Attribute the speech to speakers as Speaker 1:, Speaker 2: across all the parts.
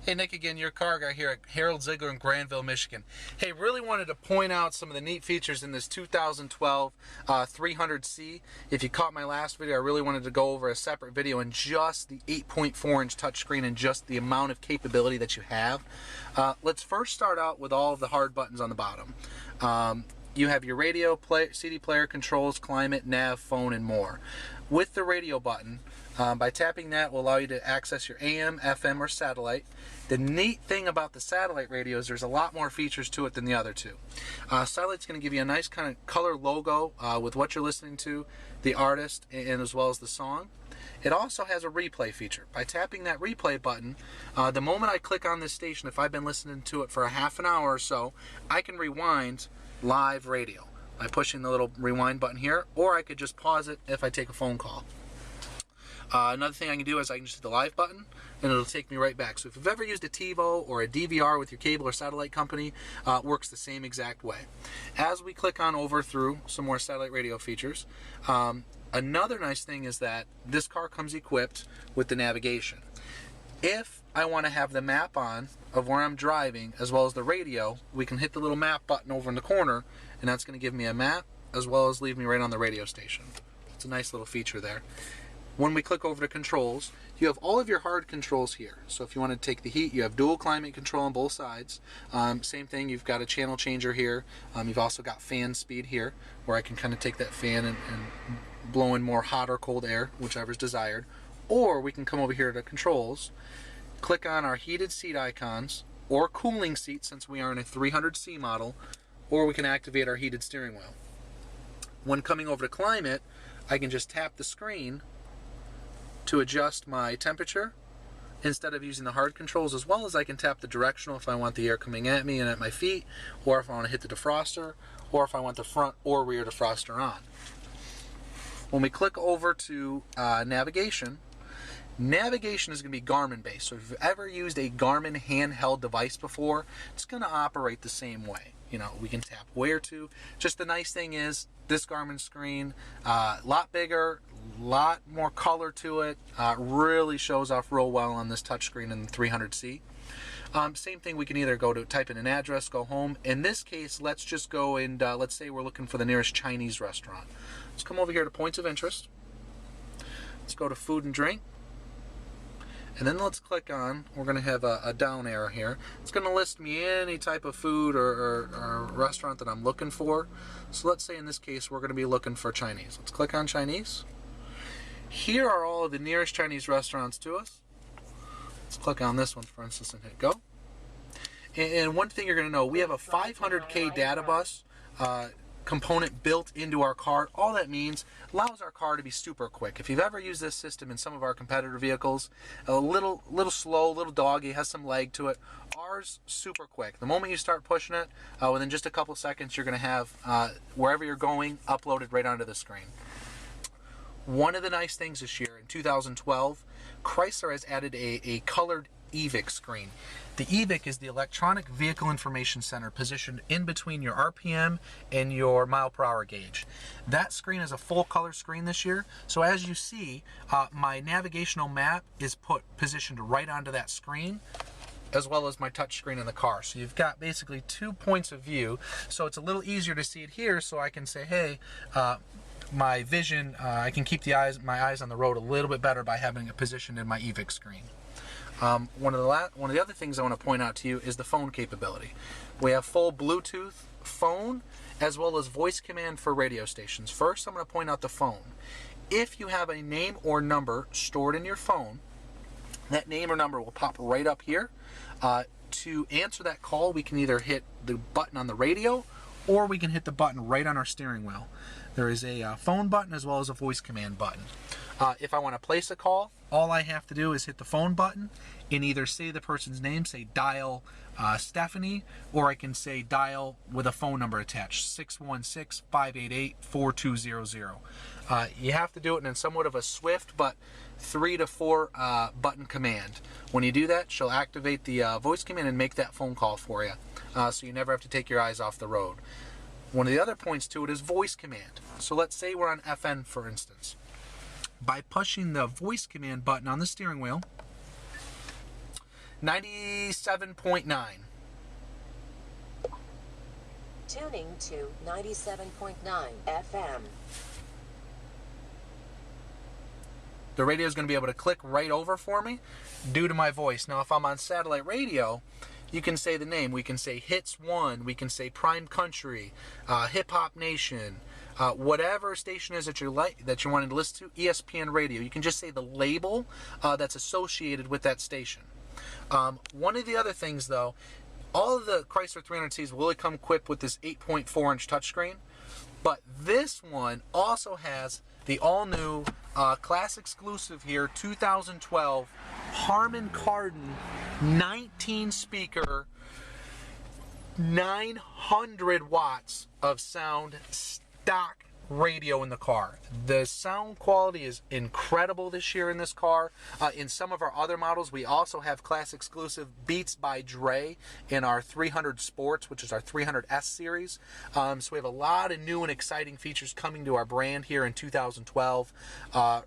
Speaker 1: Hey Nick again, your car guy here at Harold Ziegler in Granville, Michigan. Hey, really wanted to point out some of the neat features in this 2012 300C. If you caught my last video, I really wanted to go over a separate video in just the 8.4-inch touchscreen and just the amount of capability that you have. Let's first start out with all of the hard buttons on the bottom. You have your radio, CD player, controls, climate, nav, phone, and more. With the radio button, by tapping that will allow you to access your AM, FM, or satellite. The neat thing about the satellite radio is there's a lot more features to it than the other two. Satellite's going to give you a nice kind of color logo with what you're listening to, the artist, and as well as the song. It also has a replay feature. By tapping that replay button, the moment I click on this station, if I've been listening to it for a half an hour or so, I can rewind live radio by pushing the little rewind button here, or I could just pause it if I take a phone call. Another thing I can do is I can just hit the live button and it'll take me right back. So if you've ever used a TiVo or a DVR with your cable or satellite company, it works the same exact way. As we click on over through some more satellite radio features, another nice thing is that this car comes equipped with the navigation. If I want to have the map on of where I'm driving as well as the radio, we can hit the little map button over in the corner, and that's going to give me a map as well as leave me right on the radio station. It's a nice little feature there. When we click over to controls, you have all of your hard controls here. So if you want to take the heat, you have dual climate control on both sides. Same thing, you've got a channel changer here. You've also got fan speed here, where I can kind of take that fan and blow in more hot or cold air, whichever's desired. Or we can come over here to controls, click on our heated seat icons, or cooling seat since we are in a 300C model, or we can activate our heated steering wheel. When coming over to climate, I can just tap the screen to adjust my temperature instead of using the hard controls, as well as I can tap the directional if I want the air coming at me and at my feet, or if I want to hit the defroster, or if I want the front or rear defroster on. When we click over to navigation, navigation is going to be Garmin based. So if you've ever used a Garmin handheld device before, it's going to operate the same way. You know, we can tap where to. Just the nice thing is this Garmin screen, a lot bigger, lot more color to it, really shows off real well on this touchscreen in the 300C. Same thing, we can either go to type in an address, go home. In this case, let's just go and let's say we're looking for the nearest Chinese restaurant. Let's come over here to points of interest. Let's go to food and drink. And then let's click on, we're going to have a down arrow here. It's going to list me any type of food or restaurant that I'm looking for. So let's say in this case we're going to be looking for Chinese. Let's click on Chinese. Here are all of the nearest Chinese restaurants to us. Let's click on this one, for instance, and hit go. And one thing you're going to know, we have a 500K data bus component built into our car. All that means allows our car to be super quick. If you've ever used this system in some of our competitor vehicles, a little slow, a little doggy, has some lag to it. Ours, super quick. The moment you start pushing it, within just a couple seconds, you're going to have wherever you're going uploaded right onto the screen. One of the nice things this year, in 2012, Chrysler has added a colored EVIC screen. The EVIC is the Electronic Vehicle Information Center, positioned in between your RPM and your mile per hour gauge. That screen is a full color screen this year, so as you see, my navigational map is positioned right onto that screen, as well as my touch screen in the car. So you've got basically 2 points of view, so it's a little easier to see it here, so I can say, hey, my vision, I can keep my eyes on the road a little bit better by having it positioned in my EVIC screen. One of the other things I want to point out to you is the phone capability. We have full Bluetooth phone as well as voice command for radio stations. First, I'm going to point out the phone. If you have a name or number stored in your phone, that name or number will pop right up here. To answer that call, we can either hit the button on the radio or we can hit the button right on our steering wheel. There is a phone button as well as a voice command button. If I want to place a call, all I have to do is hit the phone button and either say the person's name, say dial Stephanie, or I can say dial with a phone number attached, 616-588-4200. You have to do it in somewhat of a swift but 3 to 4 button command. When you do that, she'll activate the voice command and make that phone call for you, so you never have to take your eyes off the road. One of the other points to it is voice command. So let's say we're on FN, for instance. By pushing the voice command button on the steering wheel, 97.9.
Speaker 2: Tuning to 97.9 FM.
Speaker 1: The radio is going to be able to click right over for me due to my voice. Now, if I'm on satellite radio, you can say the name. We can say Hits 1. We can say Prime Country, Hip Hop Nation, whatever station is that you wanted to listen to, ESPN Radio. You can just say the label that's associated with that station. One of the other things, though, all of the Chrysler 300Cs will come equipped with this 8.4-inch touchscreen, but this one also has the all-new class exclusive here, 2012 Harman Kardon 19-speaker, 900 watts of sound stock radio in the car. The sound quality is incredible this year in this car. In some of our other models, we also have class exclusive Beats by Dre in our 300 Sports, which is our 300S series. So we have a lot of new and exciting features coming to our brand here in 2012.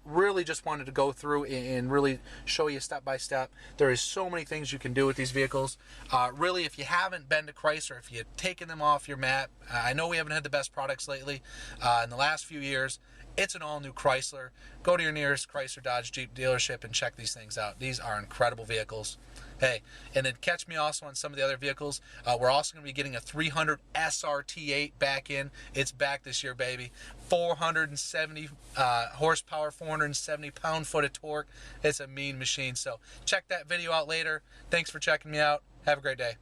Speaker 1: Really just wanted to go through and really show you step by step. There is so many things you can do with these vehicles. Really, if you haven't been to Chrysler, if you've taken them off your map, I know we haven't had the best products lately. In the last few years, it's an all-new Chrysler. Go to your nearest Chrysler Dodge Jeep dealership and check these things out. These are incredible vehicles. Hey, and then catch me also on some of the other vehicles. We're also going to be getting a 300 SRT8 back in. It's back this year, baby. 470 horsepower, 470 pound-foot of torque. It's a mean machine. So check that video out later. Thanks for checking me out. Have a great day.